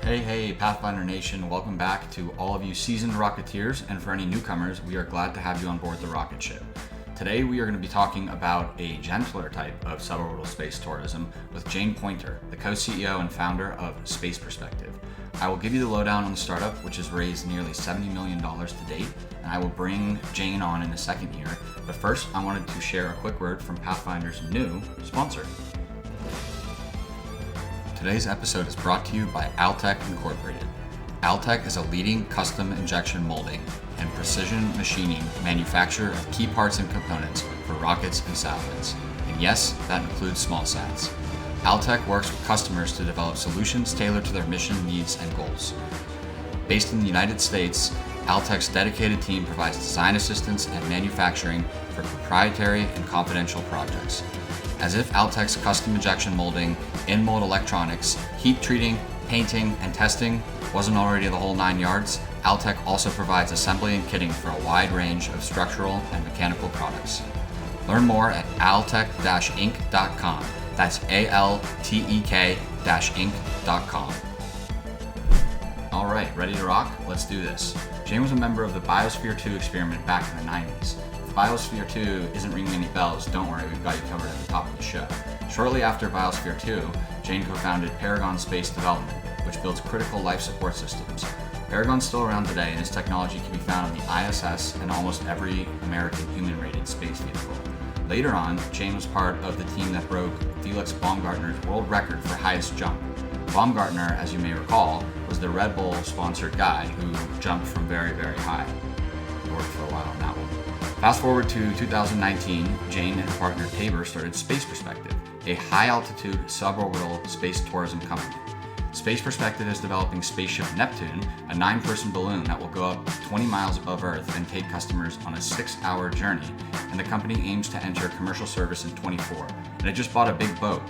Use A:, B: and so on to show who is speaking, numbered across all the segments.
A: Hey, Pathfinder Nation, welcome back to all of you seasoned Rocketeers, and for any newcomers, we are glad to have you on board the rocket ship. Today we are going to be talking about a gentler type of suborbital space tourism with Jane Poynter, the co-CEO and founder of Space Perspective. I will give you the lowdown on the startup, which has raised nearly $70 million to date, and I will bring Jane on in a second here. But first, I wanted to share a quick word from Pathfinder's new sponsor. Today's episode is brought to you by Altec Incorporated. Altec is a leading custom injection molding and precision machining manufacturer of key parts and components for rockets and satellites. And yes, that includes small sats. Altec works with customers to develop solutions tailored to their mission needs and goals. Based in the United States, Altec's dedicated team provides design assistance and manufacturing for proprietary and confidential projects. As if Altec's custom injection molding, in-mold electronics, heat treating, painting, and testing wasn't already the whole 9 yards, Altec also provides assembly and kitting for a wide range of structural and mechanical products. Learn more at altec-inc.com. That's ALTEK-inc.com. All right, ready to rock? Let's do this. Jane was a member of the Biosphere 2 experiment back in the 90s. If Biosphere 2 isn't ringing any bells, don't worry, we've got you covered at the top of the show. Shortly after Biosphere 2, Jane co-founded Paragon Space Development, which builds critical life support systems. Paragon's still around today, and its technology can be found on the ISS and almost every American human-rated space vehicle. Later on, Jane was part of the team that broke Felix Baumgartner's world record for highest jump. Baumgartner, as you may recall, was the Red Bull-sponsored guy who jumped from very, very high. He worked for a while on that one. Fast forward to 2019, Jane and her partner Tabor started Space Perspective, a high-altitude suborbital space tourism company. Space Perspective is developing Spaceship Neptune, a 9-person balloon that will go up 20 miles above Earth and take customers on a 6-hour journey, and the company aims to enter commercial service in 2024, and it just bought a big boat.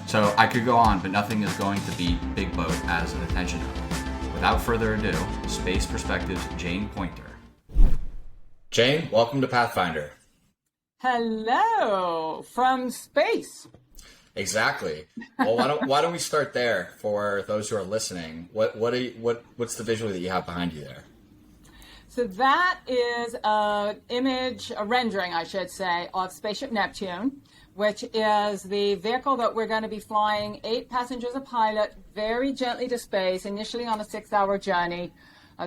A: So I could go on, but nothing is going to beat Big Boat as an attention hub. Without further ado, Space Perspective's Jane Poynter. Jane, welcome to Pathfinder.
B: Hello from space.
A: Exactly. Well, why don't we start there for those who are listening? What's the visual that you have behind you there?
B: So that is a rendering, I should say, of Spaceship Neptune, which is the vehicle that we're going to be flying 8 passengers a pilot very gently to space, initially on a 6-hour journey.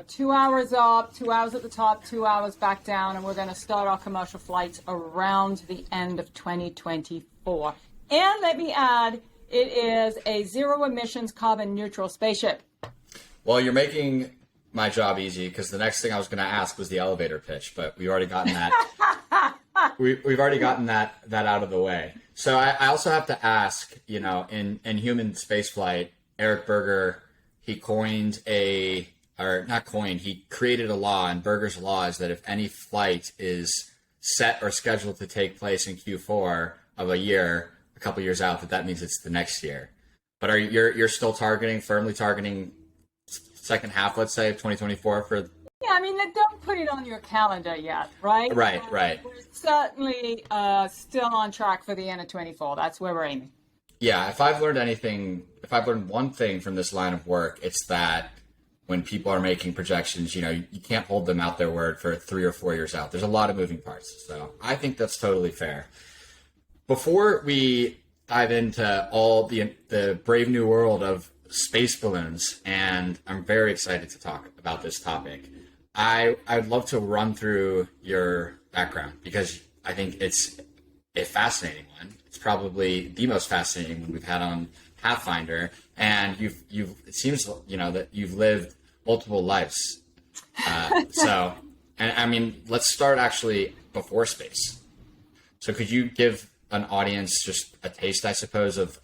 B: 2 hours up, 2 hours at the top, 2 hours back down, and we're going to start our commercial flights around the end of 2024. And let me add, it is a zero emissions carbon neutral spaceship.
A: Well, you're making my job easy because the next thing I was going to ask was the elevator pitch, but we've already gotten that. We've already gotten that out of the way. So I also have to ask, in human spaceflight, Eric Berger, he created a law, and Berger's law is that if any flight is set or scheduled to take place in Q4 of a year, a couple years out, that means it's the next year. But you're still firmly targeting second half, let's say, of 2024 for?
B: Yeah, I mean, don't put it on your calendar yet, right?
A: Right.
B: We're certainly still on track for the end of 24. That's where we're aiming.
A: Yeah, if I've learned one thing from this line of work, it's that when people are making projections, you can't hold them out their word for 3 or 4 years out. There's a lot of moving parts. So I think that's totally fair. Before we dive into all the brave new world of space balloons, and I'm very excited to talk about this topic, I'd love to run through your background because I think it's a fascinating one. It's probably the most fascinating one we've had on Pathfinder, and it seems that you've lived multiple lives. So I mean, let's start actually before space. So could you give an audience just a taste, I suppose, of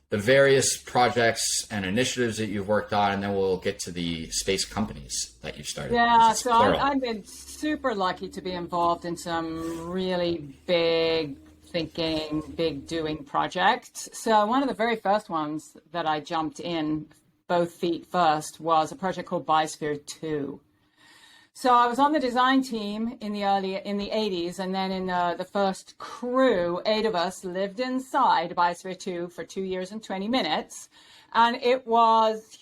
A: the various projects and initiatives that you've worked on, and then we'll get to the space companies that you've started.
B: Yeah, so I've been super lucky to be involved in some really big thinking, big doing projects. So one of the very first ones that I jumped in both feet first was a project called Biosphere 2. So I was on the design team in the 80s, and then in the first crew, 8 of us lived inside Biosphere 2 for 2 years and 20 minutes. And it was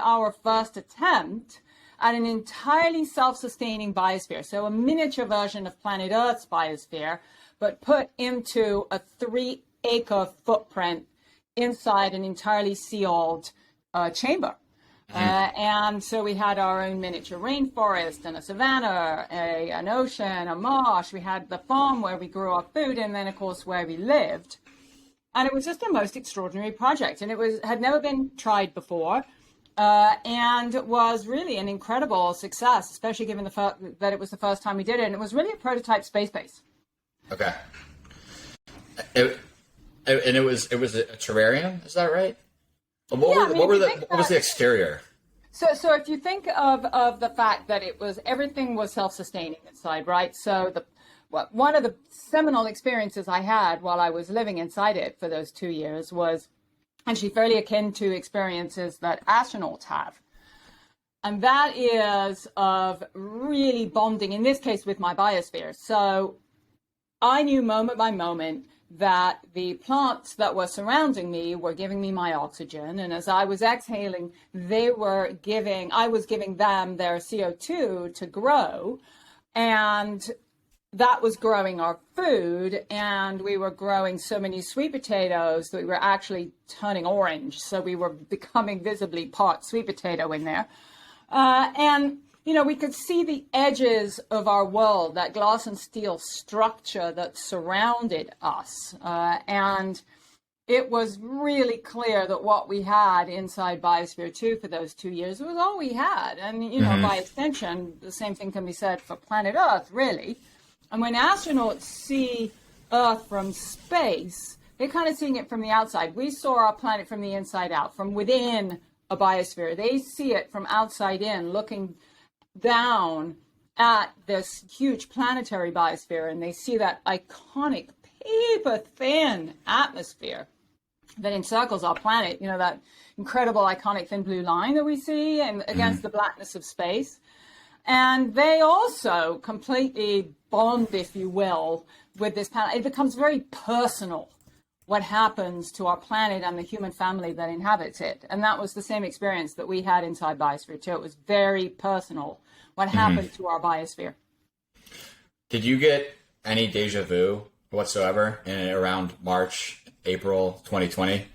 B: our first attempt at an entirely self-sustaining biosphere. So a miniature version of planet Earth's biosphere, but put into a 3-acre footprint inside an entirely sealed chamber. And so we had our own miniature rainforest and a savanna, an ocean, a marsh. We had the farm where we grew our food, and then, of course, where we lived. And it was just a most extraordinary project. And it had never been tried before, and was really an incredible success, especially given the fact that it was the first time we did it. And it was really a prototype space base.
C: Okay. It was a terrarium, is that right? What was the exterior?
B: So if you think of the fact that everything was self-sustaining inside, right? So one of the seminal experiences I had while I was living inside it for those 2 years was actually fairly akin to experiences that astronauts have. And that is of really bonding, in this case with my biosphere. So I knew moment by moment that the plants that were surrounding me were giving me my oxygen. And as I was exhaling, I was giving them their CO2 to grow. And that was growing our food. And we were growing so many sweet potatoes that we were actually turning orange. So we were becoming visibly part sweet potato in there. And we could see the edges of our world, that glass and steel structure that surrounded us. And it was really clear that what we had inside Biosphere 2 for those 2 years was all we had. And, by extension, the same thing can be said for planet Earth, really. And when astronauts see Earth from space, they're kind of seeing it from the outside. We saw our planet from the inside out, from within a biosphere. They see it from outside in, looking down at this huge planetary biosphere, and they see that iconic paper-thin atmosphere that encircles our planet, that incredible iconic thin blue line that we see and against the blackness of space. And they also completely bond, if you will, with this planet. It becomes very personal what happens to our planet and the human family that inhabits it. And that was the same experience that we had inside Biosphere 2. It was very personal what happened to our biosphere.
C: Did you get any deja vu whatsoever in around March, April 2020?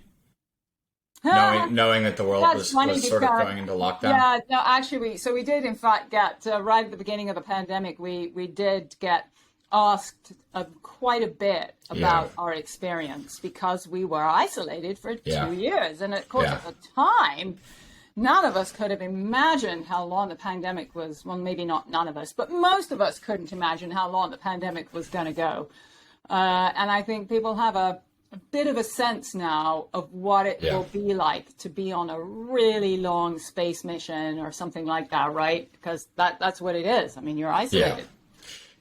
C: Knowing that the world was sort of going into lockdown?
B: Yeah, no, actually, we did, in fact, get, right at the beginning of the pandemic, we did get asked quite a bit about our experience because we were isolated for 2 years. And of course, at the time, none of us could have imagined how long the pandemic was. Well, maybe not none of us, but most of us couldn't imagine how long the pandemic was going to go. And I think people have a bit of a sense now of what it will be like to be on a really long space mission or something like that, right? Because that's what it is. I mean, you're isolated.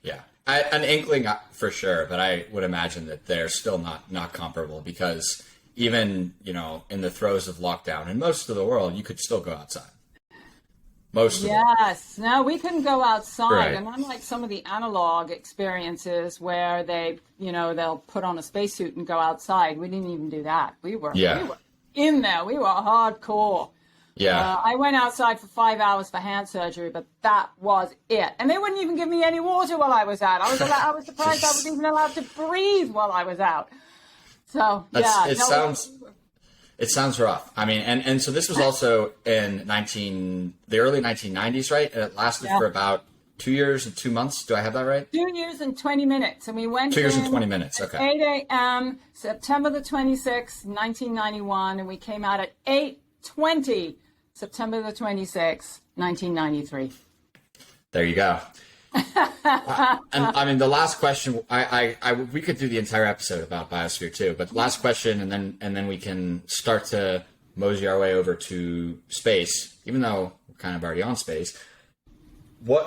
C: Yeah. An inkling for sure, but I would imagine that they're still not comparable because even, in the throes of lockdown in most of the world, you could still go outside.
B: Yes. No, we couldn't go outside.
C: Right.
B: And unlike some of the analog experiences where they'll put on a spacesuit and go outside, we didn't even do that. We were in there. We were hardcore.
C: Yeah.
B: I went outside for 5 hours for hand surgery, but that was it. And they wouldn't even give me any water while I was out. I was surprised I was even allowed to breathe while I was out. So,
C: It sounds rough. I mean, and so this was also in the early 1990s, right? And it lasted for about 2 years and 2 months. Do I have that right?
B: 2 years and 20 minutes. And we went
C: 2 years and 20 minutes. Okay.
B: 8 a.m., September the 26th, 1991. And we came out at 8:20, September the 26th, 1993.
C: There you go. And I mean, the last question, we could do the entire episode about Biosphere 2, but last question, and then we can start to mosey our way over to space, even though we're kind of already on space.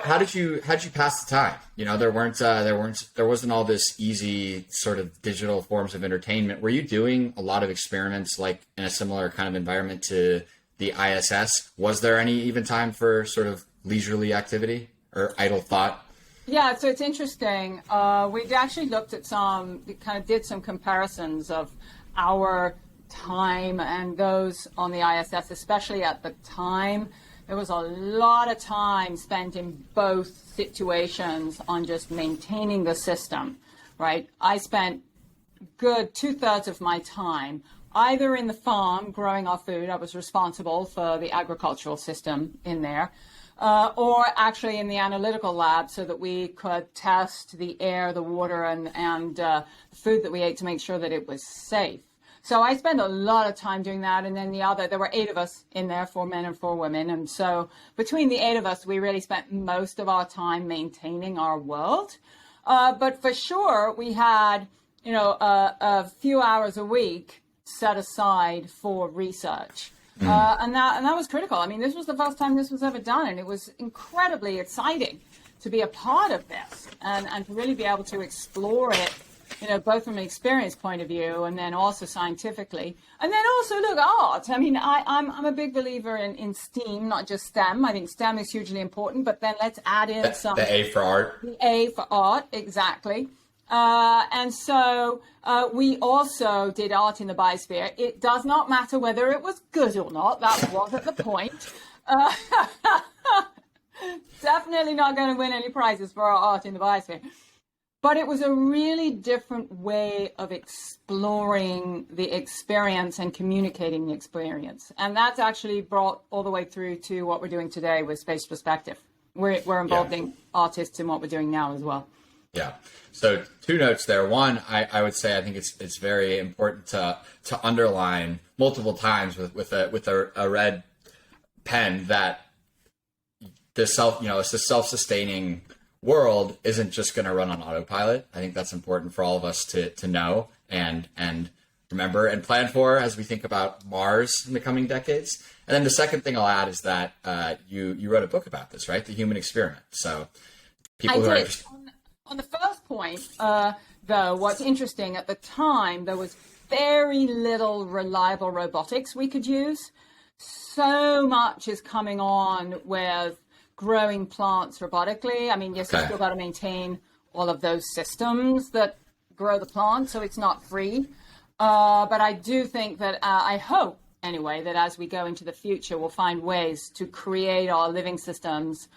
C: How did you pass the time? There wasn't all this easy sort of digital forms of entertainment. Were you doing a lot of experiments like in a similar kind of environment to the ISS? Was there any even time for sort of leisurely activity or idle thought?
B: Yeah, so it's interesting. We actually looked at we kind of did some comparisons of our time and those on the ISS, especially at the time. There was a lot of time spent in both situations on just maintaining the system, right? I spent good 2/3 of my time either in the farm growing our food. I was responsible for the agricultural system in there, or actually in the analytical lab so that we could test the air, the water, and the food that we ate to make sure that it was safe. So I spent a lot of time doing that. And then there were 8 of us in there, 4 men and 4 women. And so between the 8 of us, we really spent most of our time maintaining our world. But for sure, we had, a few hours a week set aside for research. And that was critical. I mean, this was the first time this was ever done. And it was incredibly exciting to be a part of this and to really be able to explore it, both from an experience point of view and then also scientifically. And then also, look, art. I mean, I'm a big believer in STEAM, not just STEM. I think STEM is hugely important, but then let's add in
C: The A for art.
B: The A for art, exactly. And so we also did art in the Biosphere. It does not matter whether it was good or not. That wasn't the point. Definitely not going to win any prizes for our art in the Biosphere. But it was a really different way of exploring the experience and communicating the experience. And that's actually brought all the way through to what we're doing today with Space Perspective. We're involving artists in what we're doing now as well.
C: Yeah. So 2 notes there. One, I would say I think it's very important to underline multiple times with a red pen that it's a self-sustaining world isn't just going to run on autopilot. I think that's important for all of us to know and remember and plan for as we think about Mars in the coming decades. And then the second thing I'll add is that you wrote a book about this, right? The Human Experiment. So people who are interested.
B: On the first point, though, what's interesting, at the time, there was very little reliable robotics we could use. So much is coming on with growing plants robotically. I mean, yes, you've still got to maintain all of those systems that grow the plant, so it's not free. But I do think that, I hope anyway, that as we go into the future, we'll find ways to create our living systems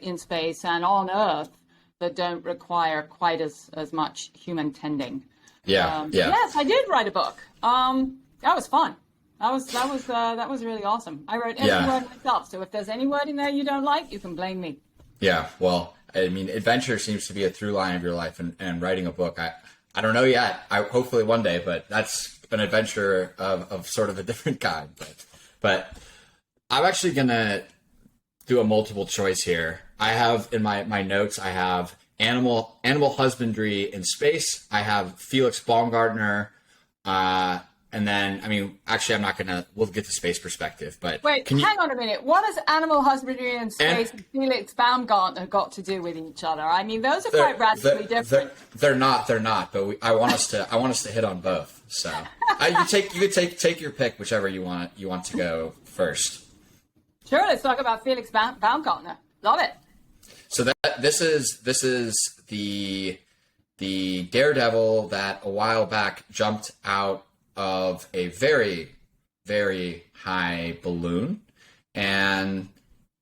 B: in space and on Earth that don't require quite as much human tending.
C: Yeah.
B: Yes, I did write a book. That was fun. That was really awesome. I wrote every word myself. So if there's any word in there you don't like, you can blame me. Yeah.
C: Well, I mean, adventure seems to be a through line of your life, and writing a book. I don't know yet. Hopefully one day, but that's an adventure of sort of a different kind. But I'm actually gonna do a multiple choice here. I have in my notes, I have animal husbandry in space. I have Felix Baumgartner, and then, I mean, actually, we'll get to Space Perspective, but...
B: Wait, hang on a minute. What has animal husbandry in space and Felix Baumgartner got to do with each other? I mean, those are quite radically different.
C: They're not, but I want us to hit on both. So you could take your pick, whichever you want to go first.
B: Sure, let's talk about Felix Baumgartner. Love it.
C: So this is the daredevil that a while back jumped out of a very, very high balloon, and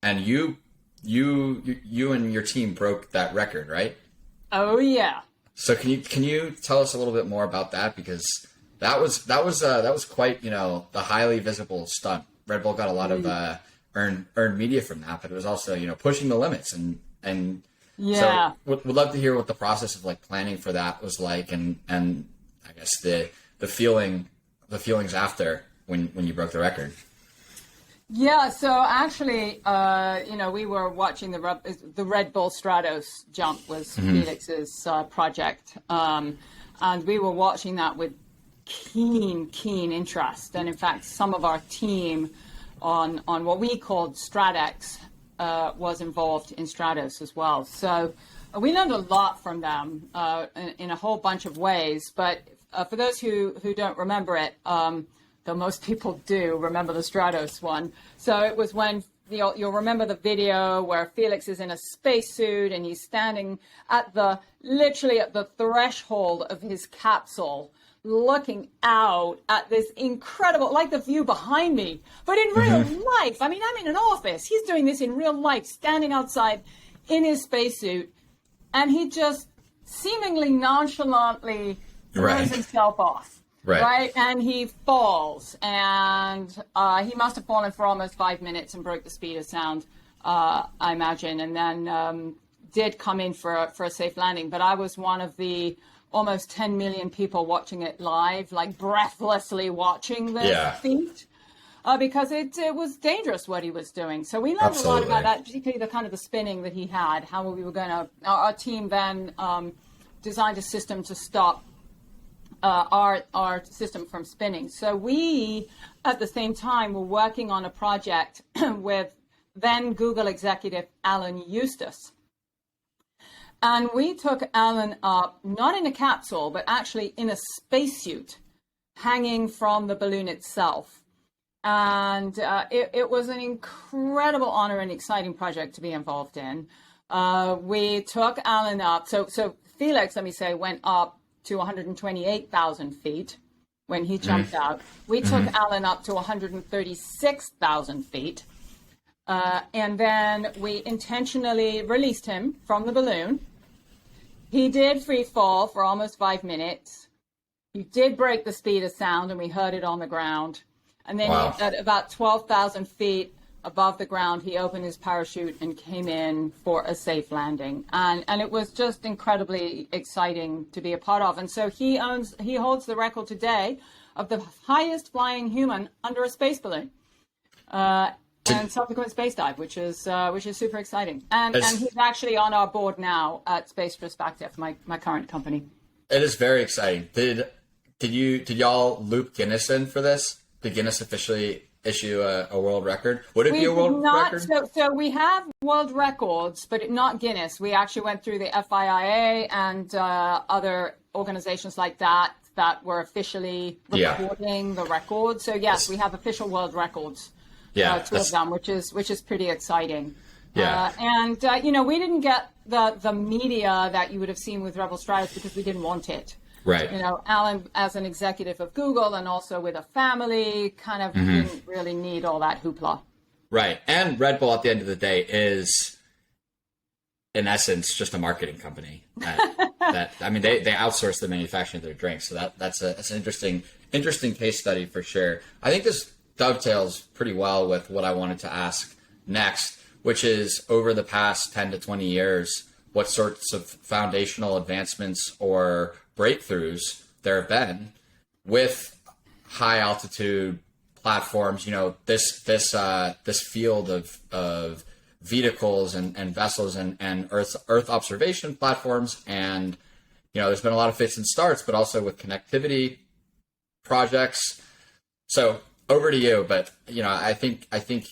C: you and your team broke that record, right?
B: Oh yeah. So
C: can you tell us a little bit more about that, because that was quite the highly visible stunt. Red Bull got a lot of earned media from that, but it was also pushing the limits and
B: yeah.
C: So would love to hear what the process of planning for that was like, and I guess the feelings after when you broke the record.
B: Yeah, so actually, we were watching the Red Bull Stratos jump was Felix's project, and we were watching that with keen interest. And in fact, some of our team on what we called StratX was involved in Stratos as well. So we learned a lot from them in a whole bunch of ways. But for those who don't remember it, though most people do remember the Stratos one. So it was when you'll remember the video where Felix is in a spacesuit and he's standing literally at the threshold of his capsule, looking out at this incredible, like the view behind me, but in real life. I mean, I'm in an office. He's doing this in real life, standing outside in his spacesuit, and he just seemingly nonchalantly throws himself off. Right. And he falls, and he must have fallen for almost 5 minutes and broke the speed of sound, I imagine, and then did come in for a safe landing. But I was one of the almost 10 million people watching it live, like breathlessly watching this feat, because it was dangerous what he was doing. So we learned a lot about that, particularly the kind of the spinning that he had, how we were going to, our team then designed a system to stop our system from spinning. So we, at the same time, were working on a project with then Google executive Alan Eustace. And we took Alan up, not in a capsule, but actually in a spacesuit hanging from the balloon itself. And it was an incredible honor and exciting project to be involved in. We took Alan up. So Felix, let me say, went up to 128,000 feet when he jumped out. We took Alan up to 136,000 feet. And then we intentionally released him from the balloon. He did free fall for almost 5 minutes. He did break the speed of sound, and we heard it on the ground. And then at about 12,000 feet above the ground, he opened his parachute and came in for a safe landing. And it was just incredibly exciting to be a part of. And so he holds the record today of the highest flying human under a space balloon. And subsequent space dive, which is super exciting. And he's actually on our board now at Space Perspective, my current company.
C: It is very exciting. Did y'all loop Guinness in for this? Did Guinness officially issue a world record? Would it be a world record?
B: So we have world records, but not Guinness. We actually went through the FIIA and other organizations like that were officially recording the records. So yes, we have official world records. Two of them, which is pretty exciting. And we didn't get the media that you would have seen with Rebel Stratus because we didn't want it.
C: Right.
B: Alan, as an executive of Google and also with a family, kind of didn't really need all that hoopla.
C: Right. And Red Bull, at the end of the day, is, in essence, just a marketing company. They outsource the manufacturing of their drinks. So that's an interesting case study for sure. I think this dovetails pretty well with what I wanted to ask next, which is, over the past 10 to 20 years, what sorts of foundational advancements or breakthroughs there have been with high altitude platforms. This field of vehicles and vessels and Earth observation platforms, and there's been a lot of fits and starts, but also with connectivity projects. So over to you, but I think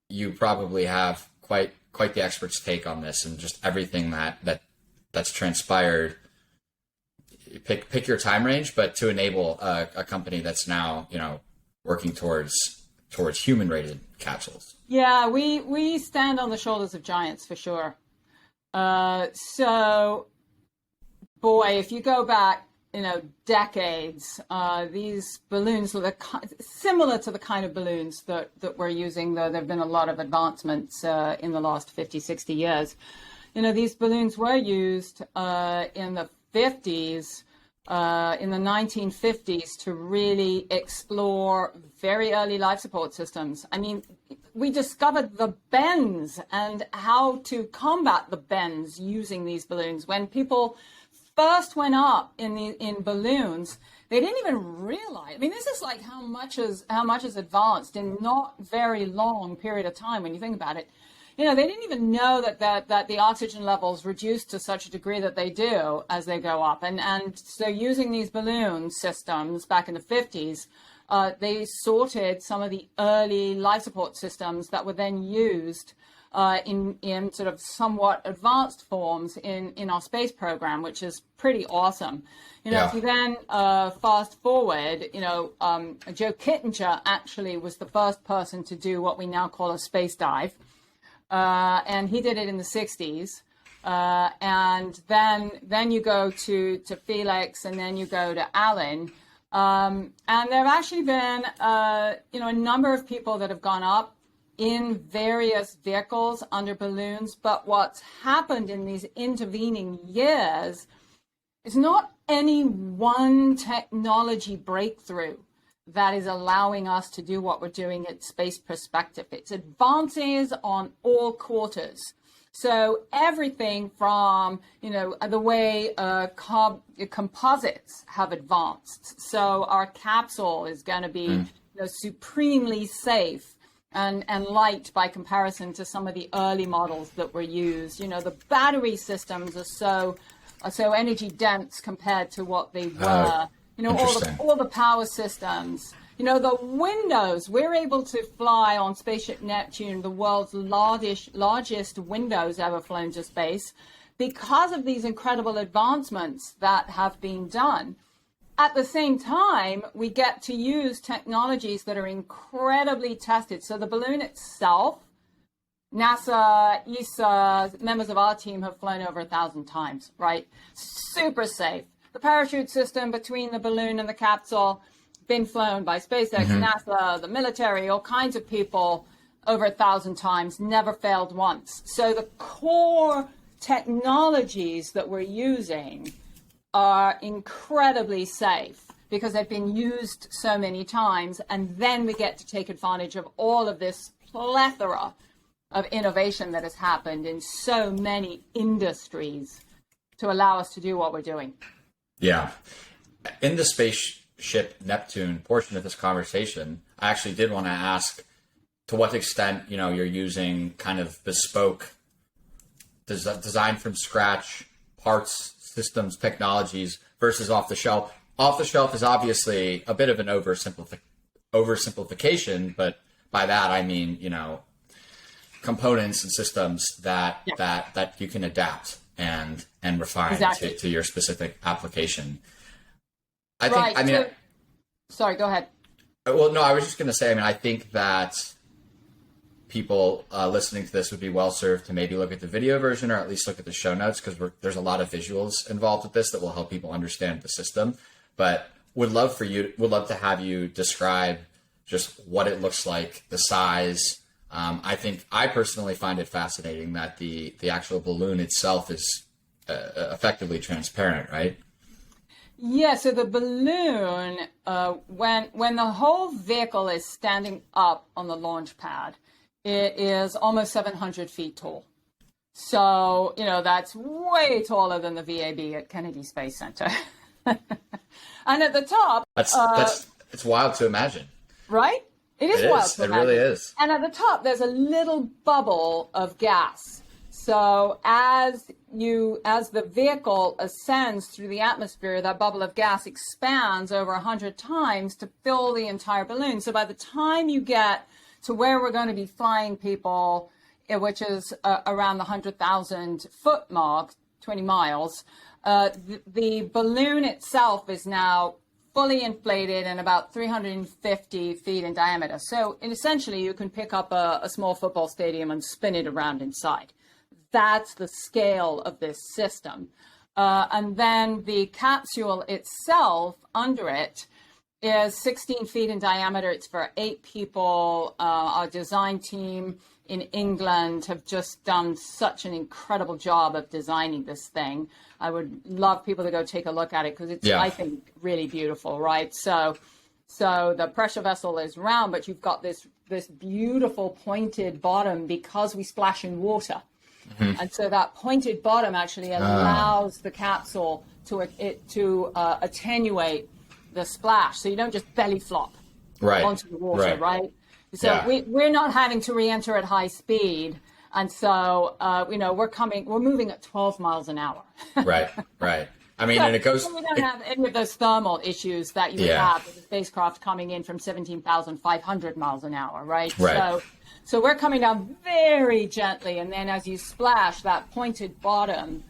C: you probably have quite the expert's take on this and just everything that's transpired. Pick your time range, but to enable a company that's now working towards human rated capsules. Yeah,
B: we stand on the shoulders of giants for sure. So, boy, if you go back decades, these balloons are similar to the kind of balloons that we're using, though there have been a lot of advancements in the last 50, 60 years. These balloons were used in the 50s, in the 1950s, to really explore very early life support systems. I mean, we discovered the bends and how to combat the bends using these balloons. When people first went up in balloons, they didn't even realize. I mean, this is like how much is advanced in not very long period of time when you think about it. They didn't even know that the oxygen levels reduce to such a degree that they do as they go up. And so using these balloon systems back in the 50s, they sorted some of the early life support systems that were then used in sort of somewhat advanced forms in our space program, which is pretty awesome. If you then fast forward, Joe Kittinger actually was the first person to do what we now call a space dive. and he did it in the 60s. And then you go to Felix, and then you go to Alan. And there have actually been, a number of people that have gone up in various vehicles under balloons. But what's happened in these intervening years is not any one technology breakthrough that is allowing us to do what we're doing at Space Perspective. It's advances on all quarters. So everything from, the way composites have advanced. So our capsule is going to be supremely safe and light by comparison to some of the early models that were used. The battery systems are so energy dense compared to what they were. All the power systems. The windows, we're able to fly on Spaceship Neptune, the world's largest windows ever flown to space, because of these incredible advancements that have been done. At the same time, we get to use technologies that are incredibly tested. So the balloon itself, NASA, ESA, members of our team have flown over 1,000 times, right? Super safe. The parachute system between the balloon and the capsule, been flown by SpaceX, NASA, the military, all kinds of people over 1,000 times, never failed once. So the core technologies that we're using are incredibly safe because they've been used so many times. And then we get to take advantage of all of this plethora of innovation that has happened in so many industries to allow us to do what we're doing.
C: Yeah. In the Spaceship Neptune portion of this conversation, I actually did want to ask to what extent, you're using kind of bespoke, design from scratch parts, systems, technologies versus off the shelf. Off the shelf is obviously a bit of an oversimplification, but by that I mean, components and systems that you can adapt and refine to your specific application.
B: Sorry, go ahead.
C: Well, no, I was just going to say, I think that people listening to this would be well served to maybe look at the video version or at least look at the show notes, because there's a lot of visuals involved with this that will help people understand the system. But would love to have you describe just what it looks like, the size. I personally find it fascinating that the actual balloon itself is effectively transparent, right?
B: Yeah, so the balloon, when the whole vehicle is standing up on the launch pad, it is almost 700 feet tall. So, that's way taller than the VAB at Kennedy Space Center. And at the top... It's
C: wild to imagine.
B: Right? It is wild to imagine.
C: It really is.
B: And at the top, there's a little bubble of gas. So as the vehicle ascends through the atmosphere, that bubble of gas expands over 100 times to fill the entire balloon. So by the time you get to where we're going to be flying people, which is around the 100,000 foot mark, 20 miles, the balloon itself is now fully inflated and about 350 feet in diameter. So essentially, you can pick up a small football stadium and spin it around inside. That's the scale of this system. And then the capsule itself, under it, is 16 feet in diameter. It's for 8 people. Our design team in England have just done such an incredible job of designing this thing. I would love people to go take a look at it because it's, I think, really beautiful, right? So the pressure vessel is round, but you've got this beautiful pointed bottom because we splash in water. Mm-hmm. And so that pointed bottom actually allows the capsule to attenuate the splash. So you don't just belly flop onto the water, right? So we're not having to re-enter at high speed. And so, we're moving at 12 miles an hour. Right.
C: I mean, and it goes...
B: We don't have any of those thermal issues that you would have with the spacecraft coming in from 17,500 miles an hour, right? So we're coming down very gently, and then as you splash, that pointed bottom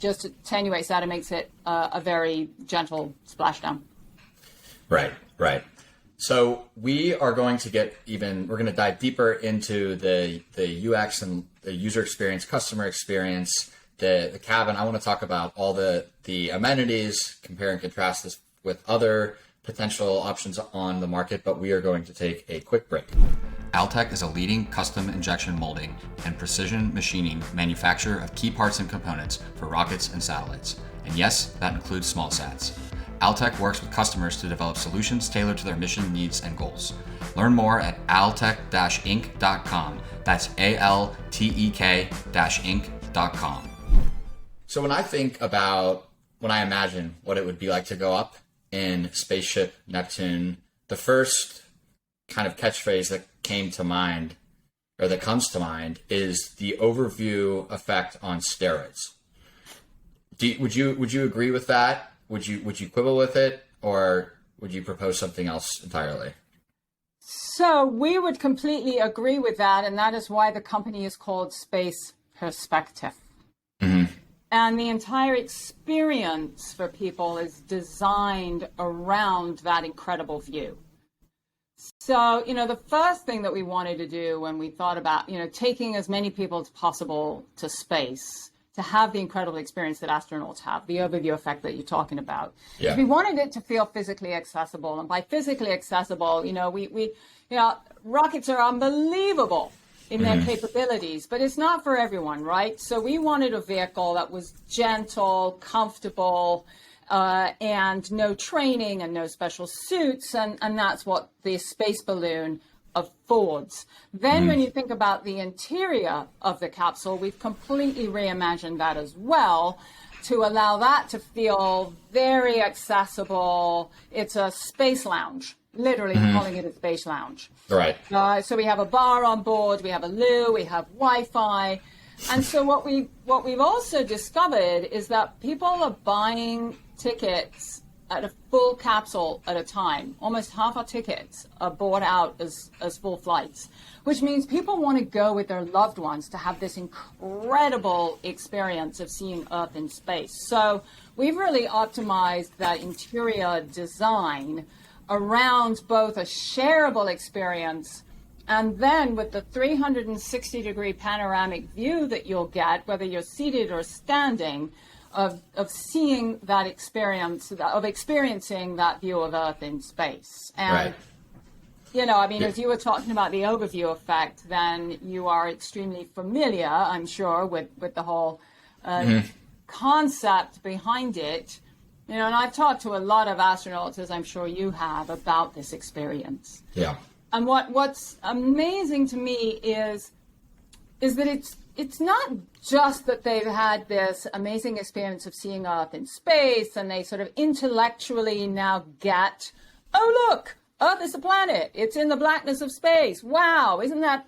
B: just attenuates that and makes it a very gentle splashdown.
C: Right. So we are going to we're going to dive deeper into the UX and the user experience, customer experience, the cabin. I want to talk about all the amenities, compare and contrast this with other potential options on the market, but we are going to take a quick break.
A: Altec is a leading custom injection molding and precision machining manufacturer of key parts and components for rockets and satellites. And yes, that includes small sats. Altec works with customers to develop solutions tailored to their mission needs and goals. Learn more at altec-inc.com. That's ALTEK-inc.com.
C: So when I imagine what it would be like to go up in Spaceship Neptune, the first kind of catchphrase that came to mind, or that comes to mind, is the overview effect on steroids. Would you agree with that? Would you quibble with it, or would you propose something else entirely?
B: So we would completely agree with that, and that is why the company is called Space Perspective.
C: Mm-hmm.
B: And the entire experience for people is designed around that incredible view. So, the first thing that we wanted to do when we thought about, taking as many people as possible to space to have the incredible experience that astronauts have, the overview effect that you're talking about.
C: Yeah.
B: We wanted it to feel physically accessible. And by physically accessible, rockets are unbelievable in their capabilities, but it's not for everyone, right? So we wanted a vehicle that was gentle, comfortable, and no training and no special suits, and that's what the space balloon affords. Then when you think about the interior of the capsule, we've completely reimagined that as well to allow that to feel very accessible. It's a space lounge. Literally calling it a space lounge.
C: Right.
B: So we have a bar on board, we have a loo, we have Wi-Fi. And so what we've also discovered is that people are buying tickets at a full capsule at a time. Almost half our tickets are bought out as full flights, which means people want to go with their loved ones to have this incredible experience of seeing Earth in space. So we've really optimized that interior design around both a shareable experience and then with the 360-degree panoramic view that you'll get, whether you're seated or standing, of seeing that experience, of experiencing that view of Earth in space. And,
C: right.
B: As you were talking about the overview effect, then you are extremely familiar, I'm sure, with the whole concept behind it. And I've talked to a lot of astronauts, as I'm sure you have, about this experience.
C: Yeah.
B: And what's amazing to me is that it's not just that they've had this amazing experience of seeing Earth in space and they sort of intellectually now get, oh look, Earth is a planet. It's in the blackness of space. Wow, isn't that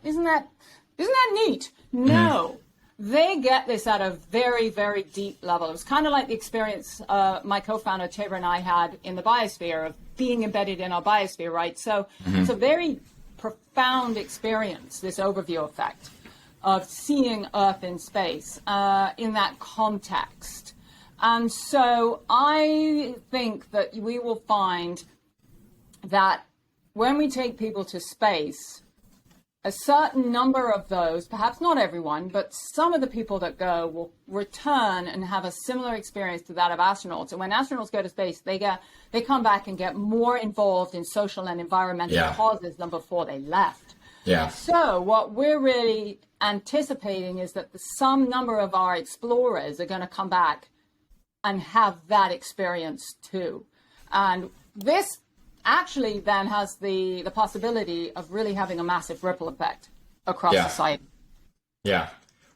B: neat? No. They get this at a very, very deep level. It was kind of like the experience my co-founder Tabor and I had in the Biosphere of being embedded in our Biosphere, right? So it's a very profound experience, this overview effect of seeing Earth in space in that context. And so I think that we will find that when we take people to space, a certain number of those, perhaps not everyone, but some of the people that go will return and have a similar experience to that of astronauts. And when astronauts go to space, they come back and get more involved in social and environmental causes than before they left.
C: Yeah.
B: So what we're really anticipating is that some number of our explorers are going to come back and have that experience too. And this actually then has the possibility of really having a massive ripple effect across society. Yeah.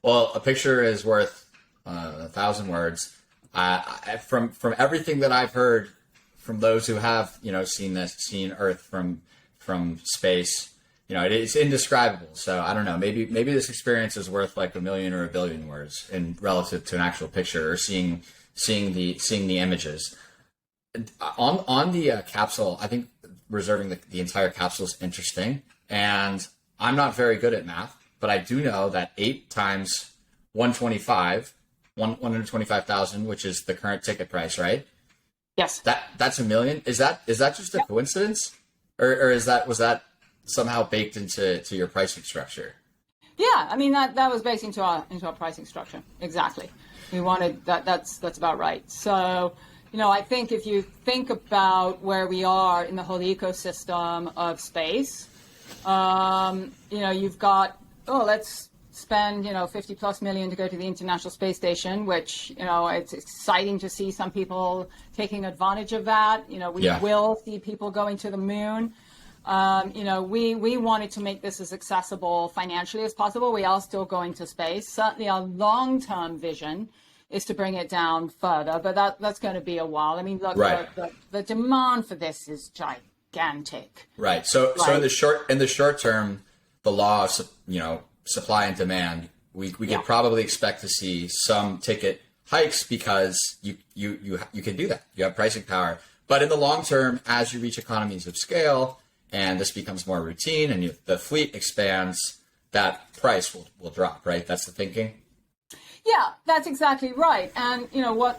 C: Well, a picture is worth 1,000 words. From everything that I've heard from those who have, seen Earth from space, it's indescribable. So I don't know, maybe this experience is worth like 1 million or 1 billion words in relative to an actual picture or seeing the images. On the capsule, I think reserving the entire capsule is interesting. And I'm not very good at math, but I do know that 8 times 125,000, which is the current ticket price, right?
B: Yes.
C: That's 1 million. Is that just a coincidence? or was that somehow baked into your pricing structure?
B: Yeah, I mean that was based into our pricing structure. Exactly. We wanted that. That's about right. So, I think if you think about where we are in the whole ecosystem of space, you've got, let's spend, 50 plus million to go to the International Space Station, which, it's exciting to see some people taking advantage of that. We will see people going to the moon. We wanted to make this as accessible financially as possible. We are still going to space. Certainly our long-term vision is to bring it down further, but that's going to be a while. I mean, look,
C: right.
B: the demand for this is gigantic.
C: Right. So in the short term, the law of, supply and demand, we could probably expect to see some ticket hikes because you can do that. You have pricing power. But in the long term, as you reach economies of scale and this becomes more routine and the fleet expands, that price will drop, right? That's the thinking.
B: Yeah, that's exactly right. And,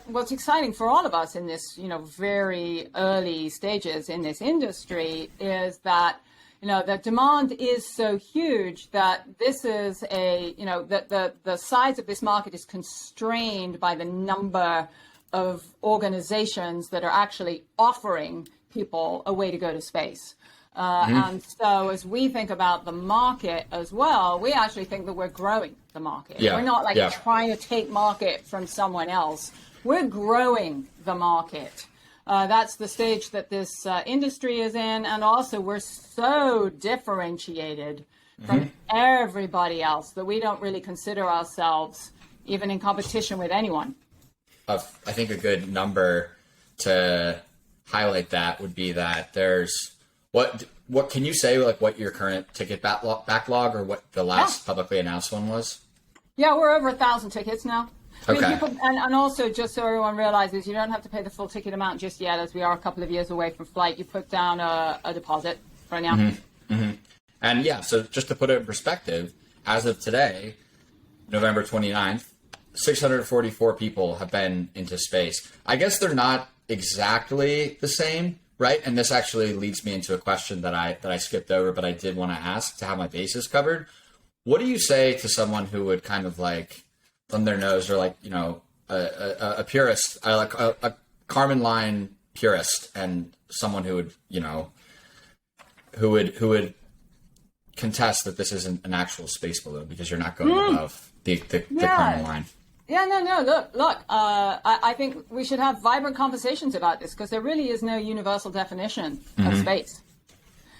B: what's exciting for all of us in this, very early stages in this industry is that, the demand is so huge that this is the size of this market is constrained by the number of organizations that are actually offering people a way to go to space. And so as we think about the market as well, we actually think that we're growing the market.
C: Yeah.
B: We're not trying to take market from someone else. We're growing the market. That's the stage that this industry is in. And also we're so differentiated from everybody else that we don't really consider ourselves even in competition with anyone.
C: I think a good number to highlight that would be that there's what can you say, like what your current ticket backlog or what the last publicly announced one was?
B: Yeah, we're over 1,000 tickets now.
C: Okay.
B: I mean, and also just so everyone realizes, you don't have to pay the full ticket amount just yet, as we are a couple of years away from flight. You put down a deposit right now.
C: And yeah, so just to put it in perspective, as of today, November 29th, 644 people have been into space. I guess they're not exactly the same, right? And this actually leads me into a question that I skipped over, but I did want to ask to have my bases covered. What do you say to someone who would kind of like thumb their nose or like, a purist, like a Kármán line purist and someone who would, who would contest that this isn't an actual space balloon because you're not going above the Kármán line?
B: Yeah, no. Look. I think we should have vibrant conversations about this because there really is no universal definition of space.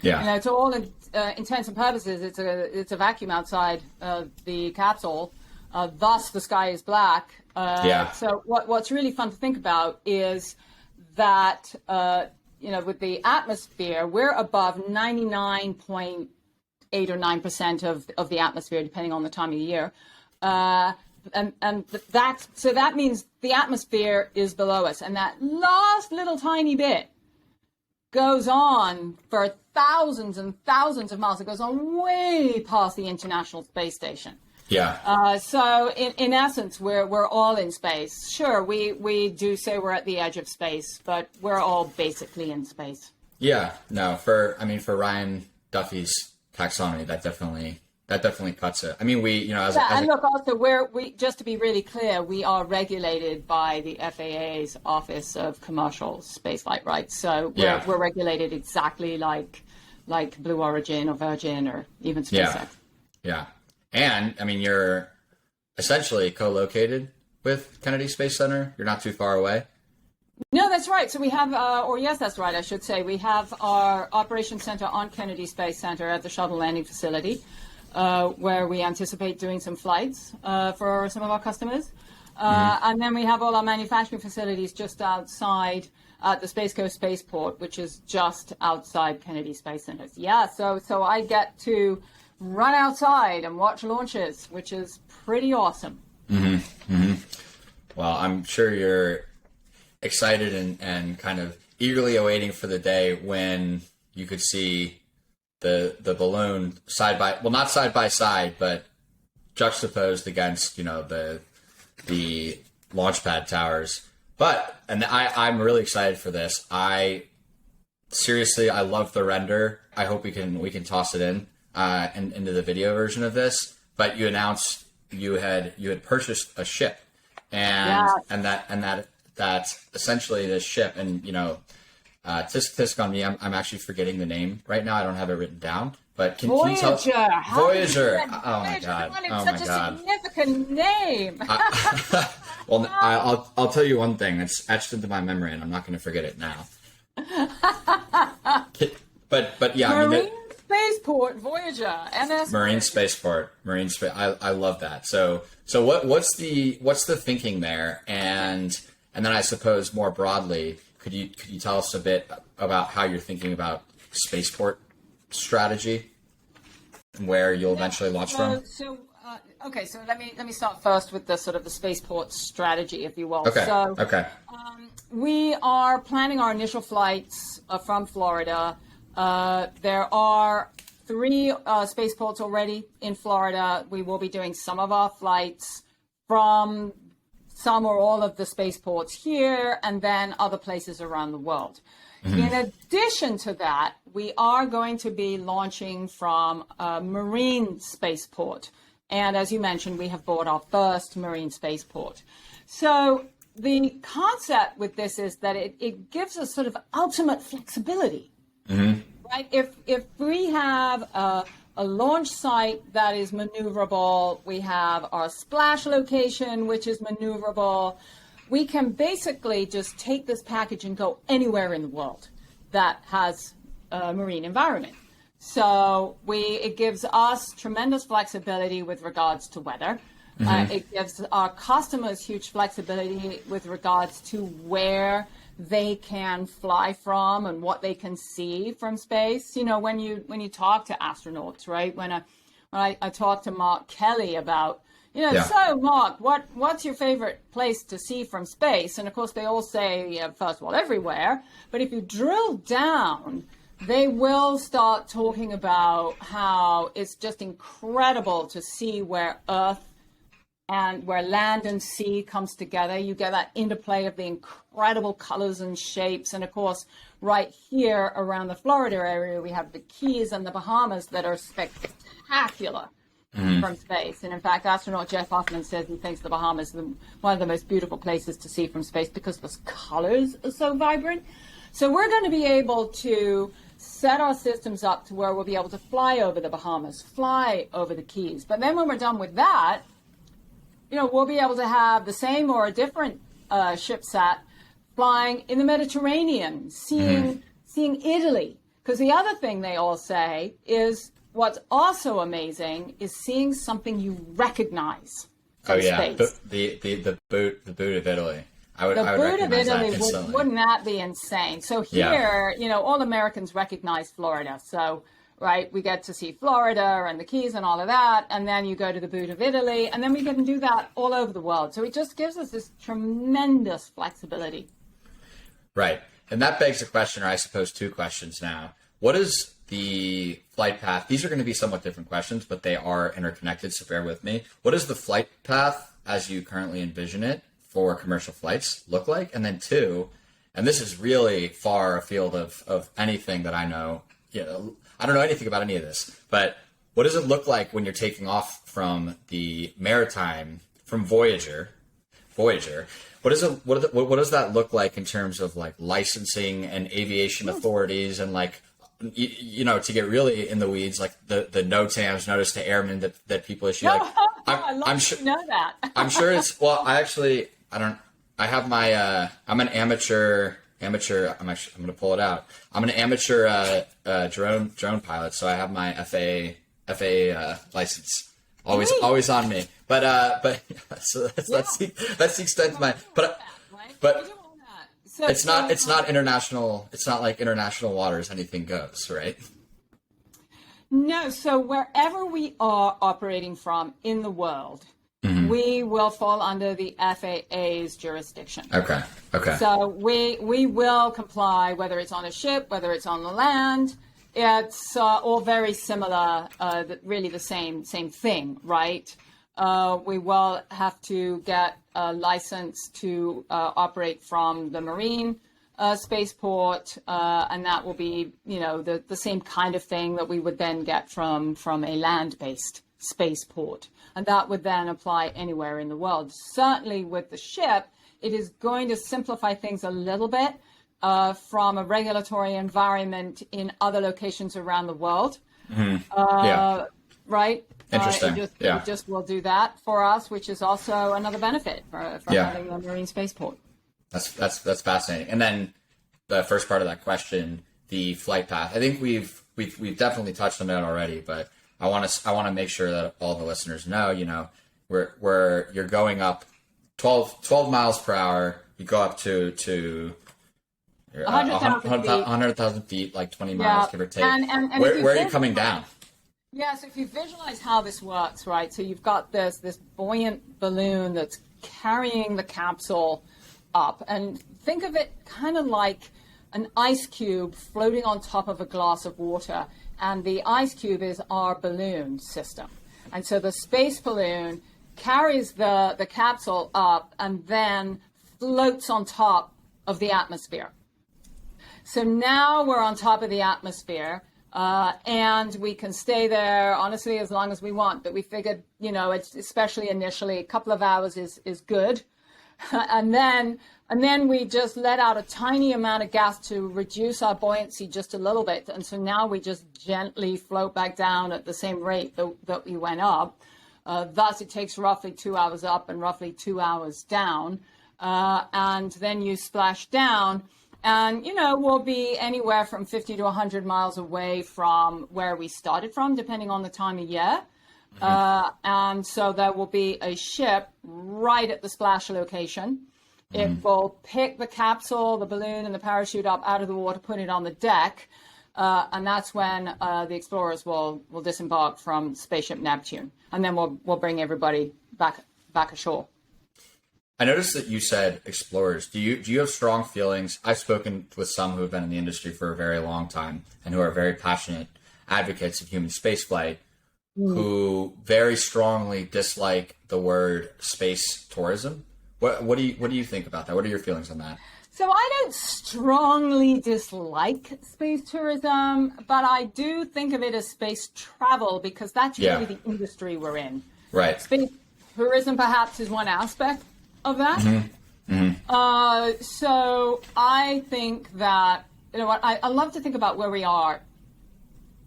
C: Yeah.
B: To all intents and purposes, it's a vacuum outside the capsule. Thus, the sky is black. So what's really fun to think about is that with the atmosphere, we're above 99.8 or 9% of the atmosphere, depending on the time of the year. And that means the atmosphere is below us, and that last little tiny bit goes on for thousands and thousands of miles. It goes on way past the International Space Station.
C: Yeah.
B: So in essence, we're all in space. Sure, we do say we're at the edge of space, but we're all basically in space.
C: Yeah. No. For Ryan Duffy's taxonomy, that definitely cuts it. I mean, look,
B: also just to be really clear, we are regulated by the FAA's Office of Commercial Spaceflight Rights. So we're regulated exactly like Blue Origin or Virgin or even SpaceX.
C: Yeah. And I mean, you're essentially co-located with Kennedy Space Center. You're not too far away.
B: No, that's right. So we have, yes, that's right, I should say. We have our operations center on Kennedy Space Center at the shuttle landing facility. Where we anticipate doing some flights for some of our customers. And then we have all our manufacturing facilities just outside at the Space Coast Spaceport, which is just outside Kennedy Space Center. Yeah, so I get to run outside and watch launches, which is pretty awesome.
C: Well, I'm sure you're excited and kind of eagerly awaiting for the day when you could see the balloon not side by side, but juxtaposed against, the launch pad towers. And I'm really excited for this. I seriously, I love the render. I hope we can toss it in and into the video version of this. But you announced you had purchased a ship, and that essentially this ship, and tisk on me, I'm actually forgetting the name right now. I don't have it written down. But can you tell us? Voyager. Oh my god. Oh my god.
B: A significant name.
C: Well, I'll tell you one thing. It's etched into my memory, and I'm not going to forget it now. But yeah,
B: Marine Spaceport Voyager, MS
C: Marine Spaceport, I love that. So what's the thinking there? And then I suppose more broadly, could you tell us a bit about how you're thinking about spaceport strategy and where you'll eventually launch from?
B: Okay, so let me start first with the sort of the spaceport strategy, if you will.
C: Okay.
B: We are planning our initial flights from Florida. There are 3 spaceports already in Florida. We will be doing some of our flights from some or all of the spaceports here, and then other places around the world. Mm-hmm. In addition to that, we are going to be launching from a marine spaceport. And as you mentioned, we have bought our first marine spaceport. So the concept with this is that it gives us sort of ultimate flexibility, mm-hmm. right? If we have a launch site that is maneuverable, we have our splash location, which is maneuverable, we can basically just take this package and go anywhere in the world that has a marine environment. So it gives us tremendous flexibility with regards to weather. Mm-hmm. It gives our customers huge flexibility with regards to where they can fly from and what they can see from space. When you talk to astronauts, right? When I talked to Mark Kelly about, so Mark, what's your favorite place to see from space? And of course, they all say, first of all, everywhere. But if you drill down, they will start talking about how it's just incredible to see where Earth and where land and sea comes together. You get that interplay of the incredible colors and shapes. And of course, right here around the Florida area, we have the Keys and the Bahamas that are spectacular from space. And in fact, astronaut Jeff Hoffman says he thinks the Bahamas is one of the most beautiful places to see from space because the colors are so vibrant. So we're going to be able to set our systems up to where we'll be able to fly over the Bahamas, fly over the Keys. But then when we're done with that, we'll be able to have the same or a different ship set flying in the Mediterranean, seeing Italy. Because the other thing they all say is what's also amazing is seeing something you recognize from space.
C: The boot of Italy. I would
B: boot of
C: recognize that
B: Italy,
C: instantly.
B: wouldn't that be insane? So here, all Americans recognize Florida. So, right, we get to see Florida and the Keys and all of that. And then you go to the boot of Italy. And then we can do that all over the world. So it just gives us this tremendous flexibility.
C: Right. And that begs a question, or I suppose 2 questions now. What is the flight path? These are going to be somewhat different questions, but they are interconnected, so bear with me. What does the flight path, as you currently envision it, for commercial flights look like? And then 2, and this is really far afield of anything that I know, I don't know anything about any of this, but what does it look like when you're taking off from the maritime, from Voyager? What does that look like in terms of like licensing and aviation authorities and like, to get really in the weeds, like the NOTAMs, notice to airmen that people issue. Like,
B: I'm sure you know that.
C: I'm sure it's, well, I have my, I'm an amateur, I'm going to pull it out. I'm an amateur drone pilot, so I have my FAA license always on me. But so that's the extent of my, but
B: So
C: it's not international. It's not like international waters. Anything goes, right?
B: No. So wherever we are operating from in the world, we will fall under the FAA's jurisdiction.
C: Okay.
B: So we will comply, whether it's on a ship, whether it's on the land. It's all very similar, really the same thing, right? We will have to get a license to operate from the marine spaceport, and that will be, the same kind of thing that we would then get from a land-based spaceport. And that would then apply anywhere in the world. Certainly with the ship, it is going to simplify things a little bit from a regulatory environment in other locations around the world. Right?
C: Interesting.
B: It just will do that for us, which is also another benefit for having a marine spaceport.
C: That's fascinating. And then the first part of that question, the flight path. I think we've definitely touched on that already, but I want to make sure that all the listeners know, where you're going up 12 miles per hour. You go up to 100,000 feet, like 20 miles, give or take.
B: And
C: where are you coming down?
B: Yeah, so if you visualize how this works, right? So you've got this buoyant balloon that's carrying the capsule up, and think of it kind of like an ice cube floating on top of a glass of water, and the ice cube is our balloon system. And so the space balloon carries the capsule up and then floats on top of the atmosphere. So now we're on top of the atmosphere, and we can stay there, honestly, as long as we want. But we figured, it's especially initially, a couple of hours is good. And then we just let out a tiny amount of gas to reduce our buoyancy just a little bit. And so now we just gently float back down at the same rate that we went up. Thus, it takes roughly 2 hours up and roughly 2 hours down. And then you splash down. And, we'll be anywhere from 50 to 100 miles away from where we started from, depending on the time of year. And so there will be a ship right at the splash location. It will pick the capsule, the balloon, and the parachute up out of the water, put it on the deck. And that's when the explorers will disembark from Spaceship Neptune. And then we'll bring everybody back ashore.
C: I noticed that you said explorers. Do you have strong feelings? I've spoken with some who have been in the industry for a very long time and who are very passionate advocates of human spaceflight, who very strongly dislike the word space tourism. What do you think about that? What are your feelings on that?
B: So I don't strongly dislike space tourism, but I do think of it as space travel because that's really the industry we're in.
C: Right.
B: Space tourism perhaps is one aspect of that. So I think that, I love to think about where we are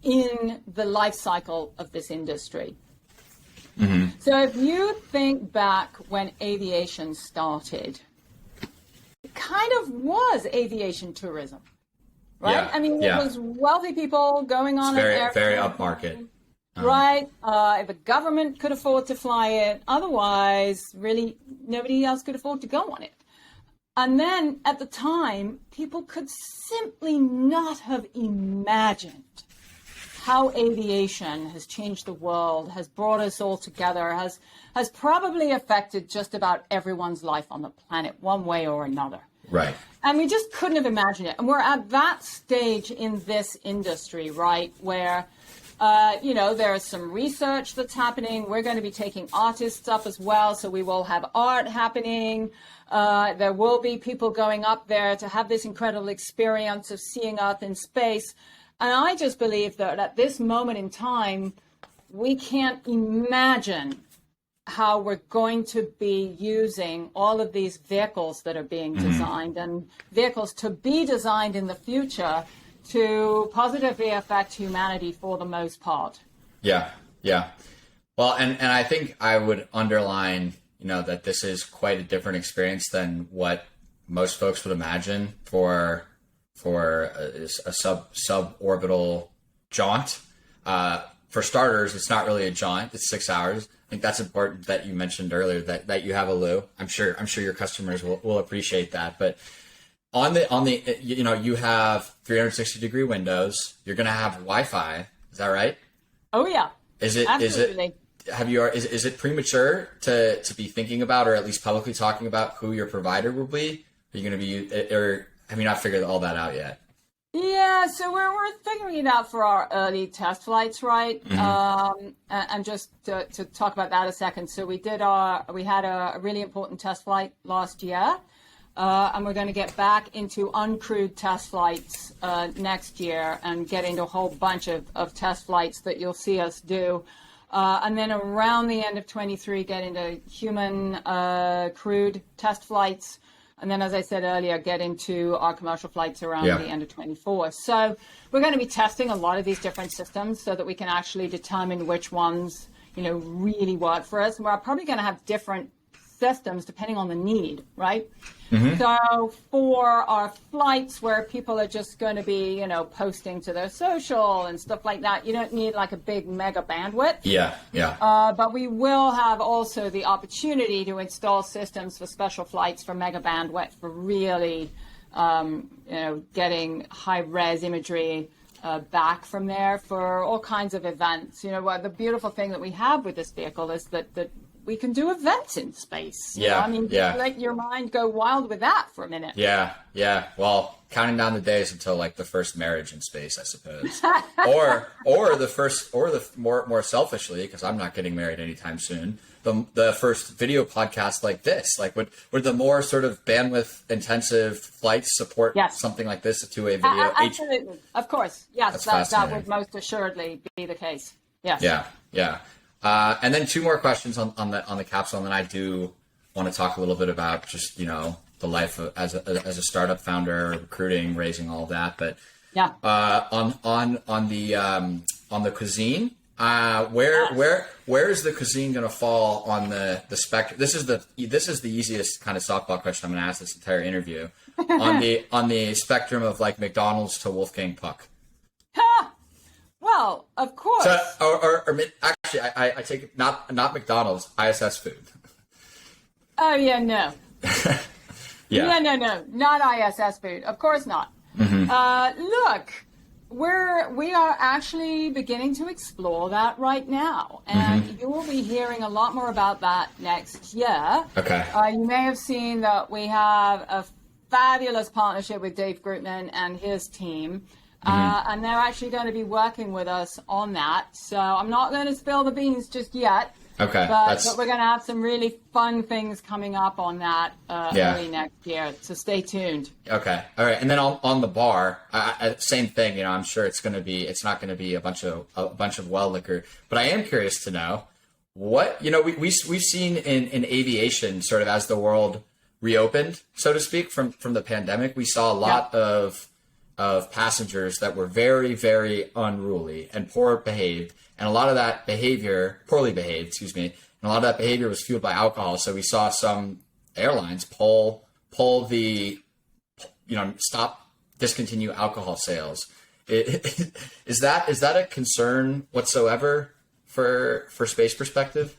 B: in the life cycle of this industry. So if you think back when aviation started, it kind of was aviation tourism, right?
C: Yeah,
B: I mean, it was wealthy people going on an airplane.
C: Very upmarket.
B: Right. If the government could afford to fly it, otherwise, really, nobody else could afford to go on it. And then at the time, people could simply not have imagined how aviation has changed the world, has brought us all together, has probably affected just about everyone's life on the planet one way or another.
C: Right.
B: And we just couldn't have imagined it. And we're at that stage in this industry, right, where there is some research that's happening. We're going to be taking artists up as well, so we will have art happening. There will be people going up there to have this incredible experience of seeing Earth in space. And I just believe that at this moment in time, we can't imagine how we're going to be using all of these vehicles that are being designed and vehicles to be designed in the future to positively affect humanity for the most part. Yeah.
C: Well, and I think I would underline, that this is quite a different experience than what most folks would imagine for a suborbital jaunt. For starters, it's not really a jaunt. It's 6 hours. I think that's important that you mentioned earlier that you have a loo. I'm sure your customers will appreciate that. But on the you have 360-degree windows. You're going to have Wi-Fi. Is that right?
B: Oh yeah.
C: Absolutely. Is it premature to be thinking about, or at least publicly talking about, who your provider will be? Are you going to be, or have you not figured all that out yet?
B: Yeah, so we're figuring it out for our early test flights, right? And just to talk about that a second. So we had a really important test flight last year. And we're going to get back into uncrewed test flights next year and get into a whole bunch of test flights that you'll see us do. And then around the end of 23, get into human crewed test flights. And then, as I said earlier, get into our commercial flights around the end of 24. So we're going to be testing a lot of these different systems so that we can actually determine which ones, really work for us. And we're probably going to have different systems depending on the need, right? Mm-hmm. So for our flights where people are just going to be, posting to their social and stuff like that, you don't need like a big mega bandwidth.
C: Yeah.
B: But we will have also the opportunity to install systems for special flights for mega bandwidth for really, getting high res imagery back from there for all kinds of events. The beautiful thing that we have with this vehicle is that we can do events in space. Let your mind go wild with that for a minute.
C: Yeah. Well, counting down the days until like the first marriage in space, I suppose, or the more selfishly, because I'm not getting married anytime soon. The first video podcast like this, like would the more sort of bandwidth intensive flights support something like this, a two-way video?
B: Absolutely, of course, yes, that would most assuredly be the case. Yes.
C: Yeah. And then two more questions on the capsule, and then I do want to talk a little bit about just the life as a startup founder, recruiting, raising, all of that. But on the cuisine, where is the cuisine going to fall on the spectrum? This is the easiest kind of softball question I'm going to ask this entire interview on the spectrum of like McDonald's to Wolfgang Puck.
B: Well, of course.
C: So, or actually, I take it not McDonald's, ISS food.
B: Oh yeah, no.
C: Yeah.
B: No, not ISS food. Of course not. Mm-hmm. Look, we are actually beginning to explore that right now, and you will be hearing a lot more about that next year.
C: Okay.
B: You may have seen that we have a fabulous partnership with Dave Grootman and his team. And they're actually going to be working with us on that. So I'm not going to spill the beans just yet.
C: Okay.
B: But we're going to have some really fun things coming up on that early next year. So stay tuned.
C: Okay. All right. And then on the bar, same thing. I'm sure it's not going to be a bunch of well liquor. But I am curious to know what we've seen in aviation, sort of as the world reopened, so to speak, from the pandemic. We saw a lot of passengers that were very, very unruly and poorly behaved, and a lot of that behavior was fueled by alcohol. So we saw some airlines discontinue alcohol sales. Is that a concern whatsoever for space perspective?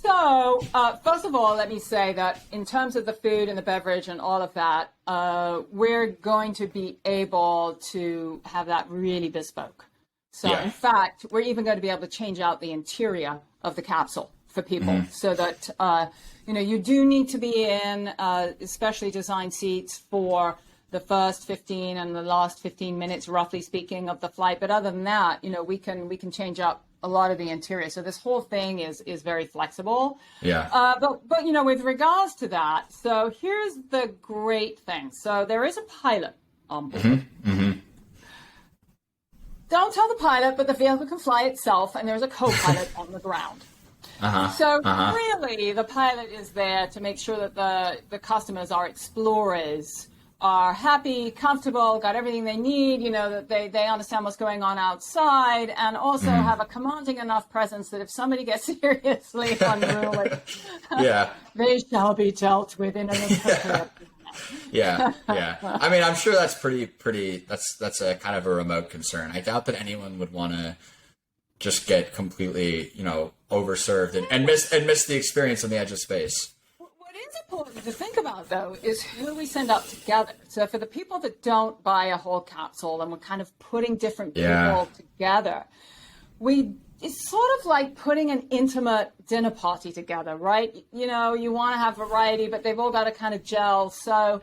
B: So, first of all, let me say that in terms of the food and the beverage and all of that, we're going to be able to have that really bespoke. So, in fact, we're even going to be able to change out the interior of the capsule for people so that, you do need to be in especially designed seats for the first 15 and the last 15 minutes, roughly speaking, of the flight. But other than that, we can change up a lot of the interior. So this whole thing is very flexible.
C: Yeah.
B: But with regards to that, so here's the great thing. So there is a pilot on board. Don't tell the pilot, but the vehicle can fly itself, and there's a co-pilot on the ground. Really, the pilot is there to make sure that the customers, our explorers, are happy, comfortable, got everything they need, that they understand what's going on outside, and also have a commanding enough presence that if somebody gets seriously unruly, they shall be dealt with in an appropriate
C: Yeah. I mean, I'm sure that's pretty, that's a kind of a remote concern. I doubt that anyone would want to just get completely, overserved and miss the experience on the edge of space.
B: What is important to think about, though, is who we send up together. So for the people that don't buy a whole capsule and we're kind of putting different people together, it's sort of like putting an intimate dinner party together, right? You want to have variety, but they've all got to kind of gel. So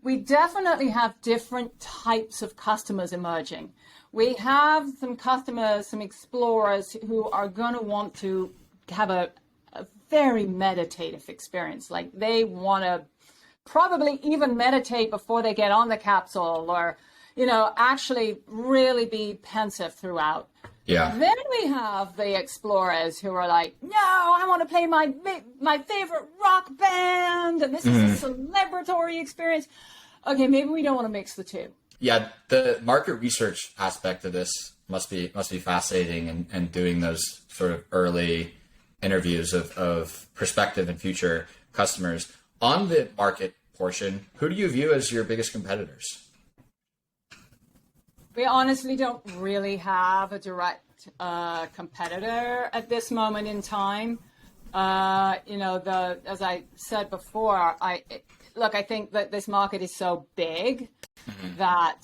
B: we definitely have different types of customers emerging. We have some customers, some explorers who are going to want to have a very meditative experience. Like they want to probably even meditate before they get on the capsule, or, you know, actually really be pensive throughout.
C: Yeah.
B: Then we have the explorers who are like, no, I want to play my favorite rock band, and this is a celebratory experience. Okay, maybe we don't want to mix the two.
C: Yeah, the market research aspect of this must be fascinating, and doing those sort of early interviews of prospective and future customers. On the market portion, who do you view as your biggest competitors?
B: We honestly don't really have a direct competitor at this moment in time. You know, as I said before, I think that this market is so big that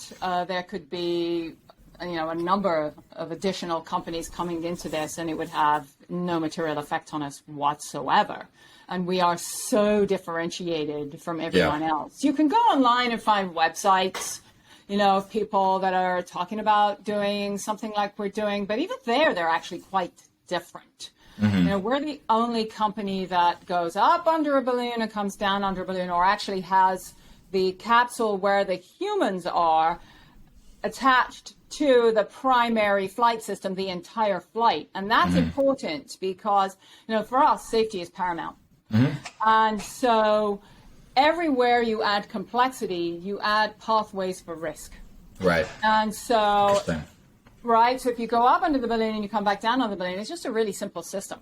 B: there could be, you know, a number of additional companies coming into this, and it would have no material effect on us whatsoever. And we are so differentiated from everyone else. You can go online and find websites, you know, of people that are talking about doing something like we're doing, but even there, they're actually quite different. You know, we're the only company that goes up under a balloon and comes down under a balloon, or actually has the capsule where the humans are attached to the primary flight system, the entire flight. And that's important because, you know, for us, safety is paramount. And so everywhere you add complexity, you add pathways for risk.
C: Right.
B: And so, right, so if you go up under the balloon and you come back down on the balloon, it's just a really simple system.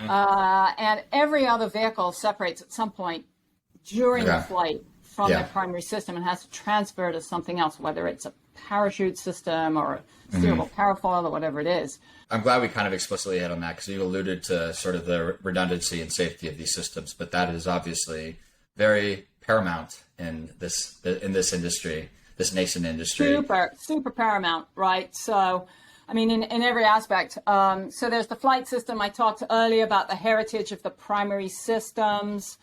B: And every other vehicle separates at some point during the flight from their primary system and has to transfer to something else, whether it's a parachute system or a steerable parafoil or whatever it is.
C: I'm glad we kind of explicitly hit on that, because you alluded to sort of the redundancy and safety of these systems, but that is obviously very paramount in this industry, this nascent industry.
B: Super paramount, right? So, I mean, in every aspect. So there's the flight system. I talked earlier about the heritage of the primary systems.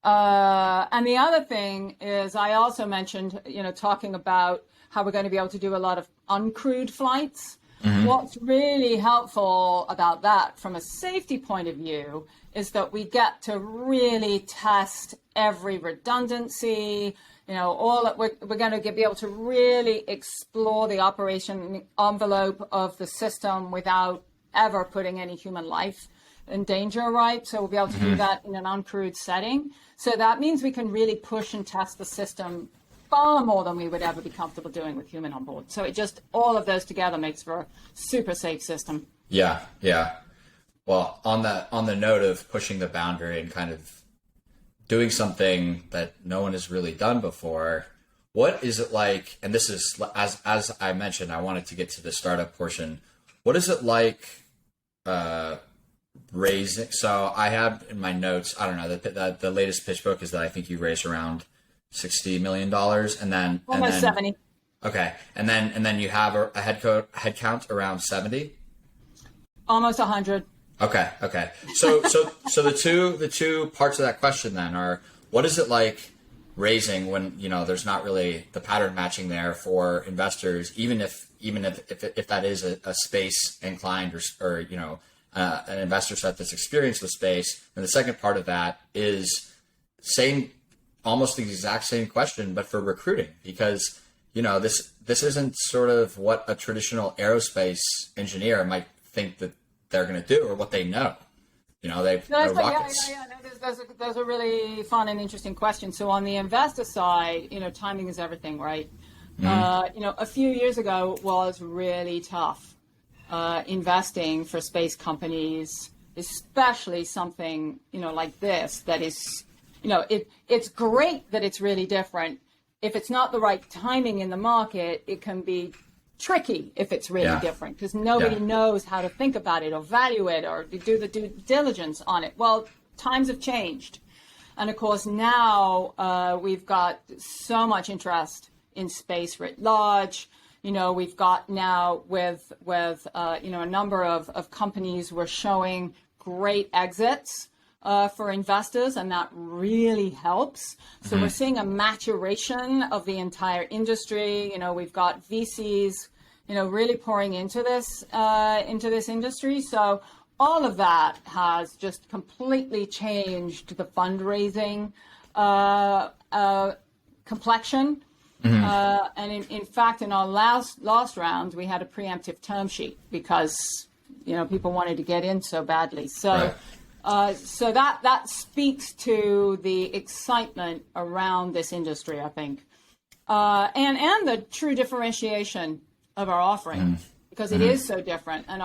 B: And the other thing is, I also mentioned, you know, talking about how we're going to be able to do a lot of uncrewed flights. What's really helpful about that from a safety point of view is that we get to really test every redundancy, you know, all that we're going to be able to really explore the operation envelope of the system without ever putting any human life in danger, right? So we'll be able to do that in an uncrewed setting. So that means we can really push and test the system far more than we would ever be comfortable doing with human on board. So it just, all of those together makes for a super safe system. Yeah.
C: Well, on the note of pushing the boundary and kind of doing something that no one has really done before, what is it like, and this is, as I mentioned, I wanted to get to the startup portion. What is it like raising? So I have in my notes, I don't know, the latest pitch book is that I think you raised around $60 million, and then
B: almost 70.
C: Okay, and then you have a head count around 70.
B: Almost 100.
C: Okay. So the two parts of that question then are, what is it like raising when, you know, there's not really the pattern matching there for investors, even if that is a space inclined or you know, an investor set that's experienced with space. And the second part of that is almost the exact same question, but for recruiting, because, you know, this isn't sort of what a traditional aerospace engineer might think that they're going to do or what they know. You know, they're rockets.
B: Yeah. Those are really fun and interesting questions. So on the investor side, you know, timing is everything, right? You know, a few years ago it was really tough investing for space companies, especially something, you know, like this that is, you know, it's great that it's really different. If it's not the right timing in the market, it can be tricky if it's really different, because nobody knows how to think about it or value it or do the due diligence on it. Well, times have changed. And of course, now we've got so much interest in space writ large. You know, we've got now with you know, a number of companies we're showing great exits for investors, and that really helps. So we're seeing a maturation of the entire industry. You know, we've got VCs, you know, really pouring into this industry. So all of that has just completely changed the fundraising complexion. And in fact, in our last round, we had a preemptive term sheet because, people wanted to get in so badly. So, so that speaks to the excitement around this industry, I think, and the true differentiation of our offering, because it is so different. And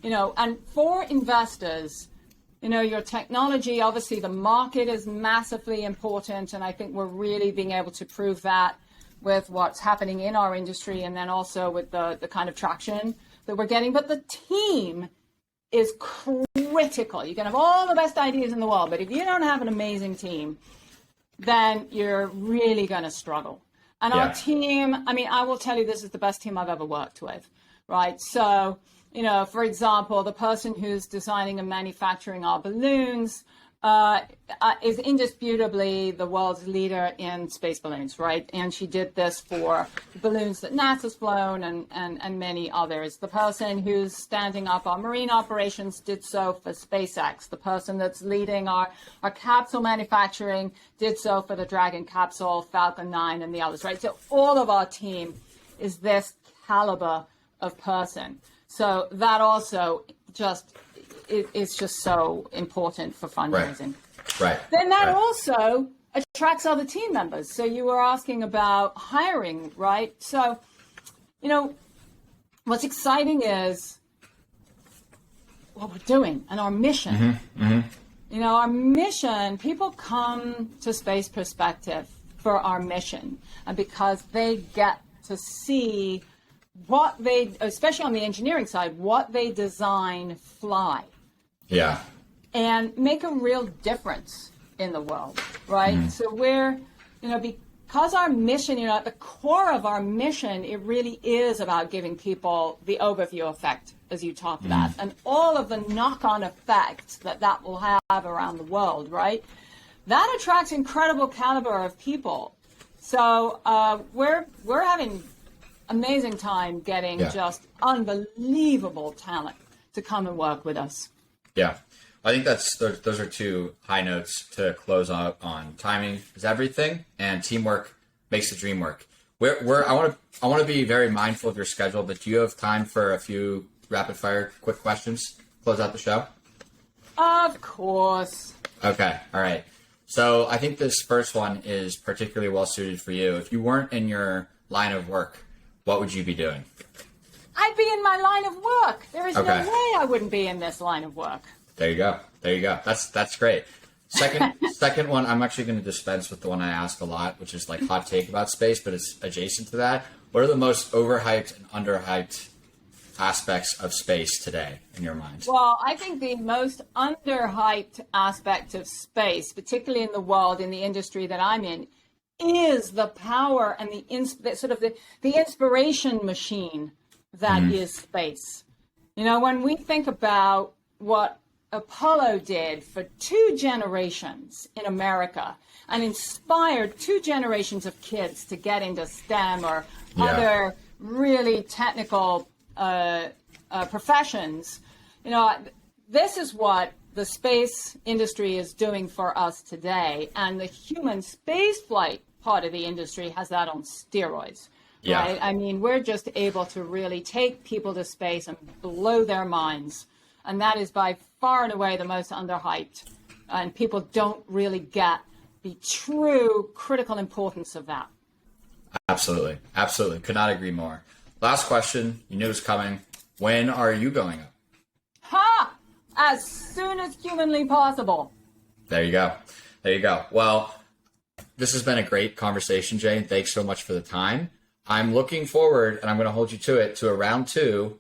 B: and for investors, your technology, obviously, the market is massively important, and I think we're really being able to prove that with what's happening in our industry, and then also with the kind of traction that we're getting. But the team is critical. You can have all the best ideas in the world, but if you don't have an amazing team, then you're really going to struggle. And our team, I will tell you, this is the best team I've ever worked with, right? So, for example, the person who's designing and manufacturing our balloons is indisputably the world's leader in space balloons, right? And she did this for balloons that NASA's flown and many others. The person who's standing up our marine operations did so for SpaceX. The person that's leading our capsule manufacturing did so for the Dragon capsule, Falcon 9, and the others, right? So all of our team is this caliber of person. So that also it's just so important for fundraising.
C: Right.
B: Then that also attracts other team members. So you were asking about hiring, right? So, what's exciting is what we're doing and our mission. Our mission, people come to Space Perspective for our mission, and because they get to see what they, especially on the engineering side, what they design fly.
C: Yeah.
B: And make a real difference in the world, right? So we're, because our mission, at the core of our mission, it really is about giving people the overview effect, as you talked about, and all of the knock-on effects that will have around the world, right? That attracts incredible caliber of people. So we're having amazing time getting just unbelievable talent to come and work with us. Yeah,
C: I think those are two high notes to close out on. Timing is everything, and teamwork makes the dream work. I want to be very mindful of your schedule, but do you have time for a few rapid fire quick questions? Close out the show.
B: Of course.
C: Okay. All right. So I think this first one is particularly well suited for you. If you weren't in your line of work, what would you be doing?
B: I'd be in my line of work. There is no way I wouldn't be in this line of work.
C: There you go. That's great. Second one, I'm actually going to dispense with the one I ask a lot, which is like hot take about space, but it's adjacent to that. What are the most overhyped and underhyped aspects of space today in your mind?
B: Well, I think the most underhyped aspect of space, particularly in the world, in the industry that I'm in, is the power and the inspiration machine that is space. When we think about what Apollo did for 2 generations in America and inspired 2 generations of kids to get into STEM or other really technical professions, this is what the space industry is doing for us today. And the human spaceflight part of the industry has that on steroids.
C: Yeah.
B: Right? I mean, we're just able to really take people to space and blow their minds. And that is by far and away the most underhyped. And people don't really get the true critical importance of that.
C: Absolutely. Could not agree more. Last question. You knew it was coming. When are you going up?
B: Ha! As soon as humanly possible.
C: There you go. Well, this has been a great conversation, Jane. Thanks so much for the time. I'm looking forward, and I'm going to hold you to it, to a round 2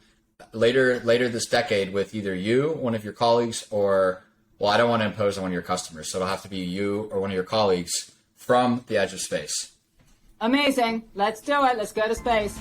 C: later this decade with either you, one of your colleagues, or, well, I don't want to impose on one of your customers, so it'll have to be you or one of your colleagues from the edge of space.
B: Amazing. Let's do it. Let's go to space.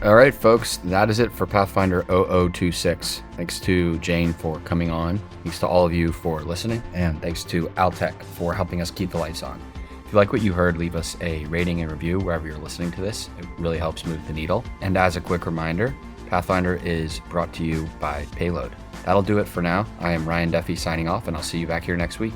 D: All right, folks, that is it for Pathfinder 0026. Thanks to Jane for coming on. Thanks to all of you for listening. And thanks to Altec for helping us keep the lights on. If you like what you heard, leave us a rating and review wherever you're listening to this. It really helps move the needle. And as a quick reminder, Pathfinder is brought to you by Payload. That'll do it for now. I am Ryan Duffy signing off, and I'll see you back here next week.